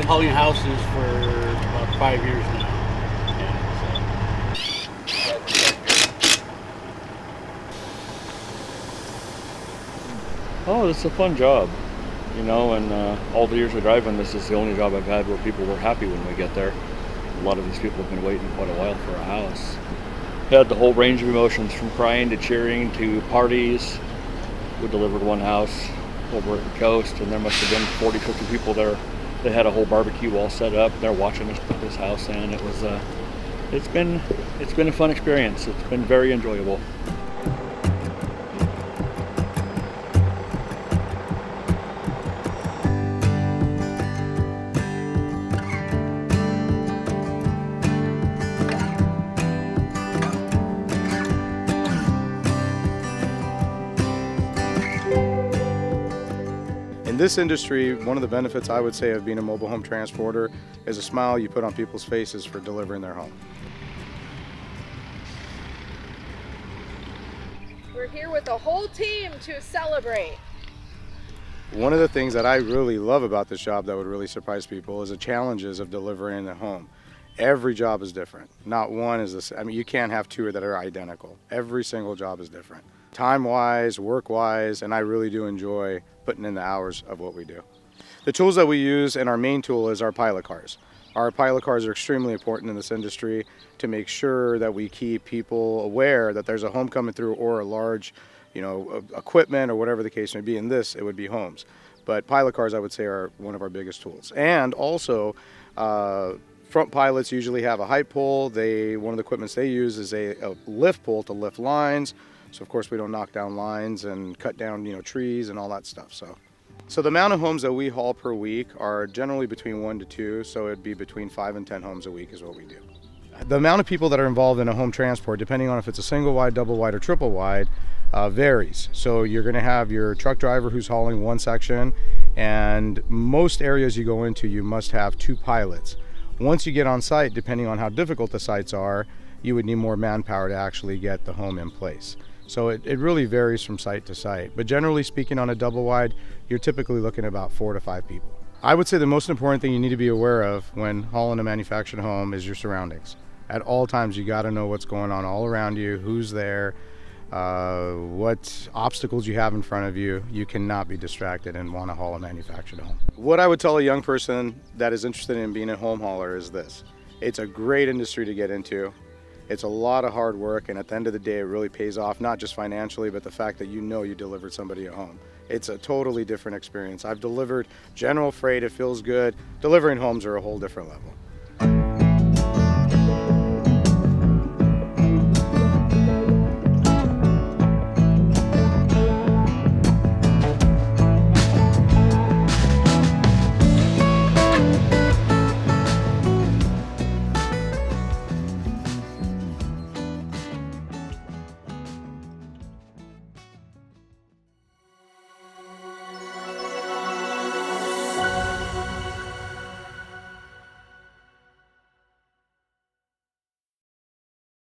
hauling houses for about 5 years now. And Oh, it's a fun job, you know, and all the years of driving, this is the only job I've had where people were happy when we get there. A lot of these people have been waiting quite a while for a house. Had the whole range of emotions, from crying to cheering to parties. We delivered one house over at the coast, and there must have been 40, 50 people there. They had a whole barbecue all set up. They're watching us put this house in. It was, it's been a fun experience. It's been very enjoyable. In this industry, one of the benefits I would say of being a mobile home transporter is a smile you put on people's faces for delivering their home. We're here with the whole team to celebrate. One of the things that I really love about this job that would really surprise people is the challenges of delivering a home. Every job is different. Not one is the same. I mean, you can't have two that are identical. Every single job is different. Time-wise, work-wise, and I really do enjoy putting in the hours of what we do. The tools that we use, and our main tool is our pilot cars. Our pilot cars are extremely important in this industry to make sure that we keep people aware that there's a home coming through, or a large, equipment, or whatever the case may be. In this, it would be homes. But pilot cars, I would say, are one of our biggest tools. And also, front pilots usually have a height pole. One of the equipments they use is a lift pole to lift lines. So of course we don't knock down lines and cut down, trees and all that stuff. So the amount of homes that we haul per week are generally between 1 to 2. So it'd be between 5 and 10 homes a week is what we do. The amount of people that are involved in a home transport, depending on if it's a single wide, double wide, or triple wide, varies. So you're going to have your truck driver who's hauling one section, and most areas you go into, you must have 2 pilots. Once you get on site, depending on how difficult the sites are, you would need more manpower to actually get the home in place. So it really varies from site to site. But generally speaking, on a double wide, you're typically looking at about 4 to 5 people. I would say the most important thing you need to be aware of when hauling a manufactured home is your surroundings. At all times, you got to know what's going on all around you, who's there, what obstacles you have in front of you. You cannot be distracted and want to haul a manufactured home. What I would tell a young person that is interested in being a home hauler is this: it's a great industry to get into. It's a lot of hard work, and at the end of the day, it really pays off, not just financially, but the fact that you delivered somebody a home. It's a totally different experience. I've delivered general freight, it feels good. Delivering homes are a whole different level.